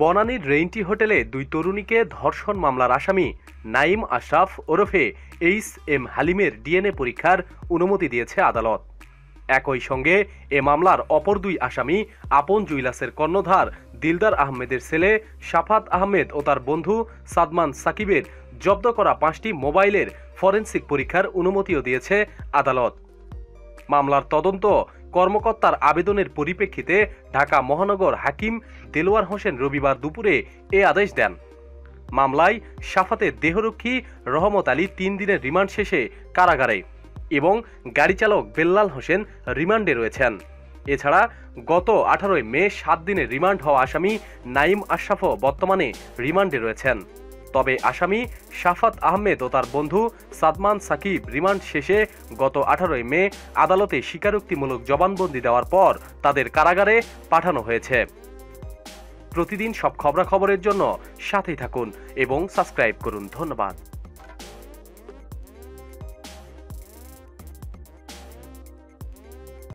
বনানীর রেইনটি হোটেলে দুই তরুণীকে ধর্ষণ মামলার আসামি নাঈম আশরাফ ওরফে এইচ.এম. হালিমের ডিএনএ পরীক্ষার অনুমতি দিয়েছে আদালত। একই সঙ্গে এ মামলার অপর দুই আসামি আপন জুইলাসের কর্ণধার দিলদার আহমেদের ছেলে শাফাত আহমেদ ও তার বন্ধু সাদমান সাকিবের জব্দ করা 5টি মোবাইলের ফরেনসিক পরীক্ষার অনুমতিও দিয়েছে আদালত। মামলার তদন্ত কর্মকর্তার আবেদনের পরিপ্রেক্ষিতে ঢাকা মহানগর হাকিম দেলোয়ার হোসেন রবিবার দুপুরে এ আদেশ দেন। মামলায় শাফাতের দেহরক্ষী রহমত আলী 3 দিনের রিমান্ড শেষে কারাগারে এবং গাড়ি চালক বেল্লাল হোসেন রিমান্ডে রয়েছেন। এছাড়া গত 18 মে 7 দিনের রিমান্ড হওয়া আসামি নাঈম আশরাফও বর্তমানে রিমান্ডে রয়েছেন। তবে আসামি শাফাত আহমেদ ও তার বন্ধু সাদমান সাকিব রিমান্ড শেষে গত 18 মে আদালতে স্বীকারোক্তিমূলক জবানবন্দি দেওয়ার পর তাদের কারাগারে পাঠানো হয়েছে। প্রতিদিন সব খবরাখবরের জন্য সাথেই থাকুন এবং সাবস্ক্রাইব করুন। ধন্যবাদ।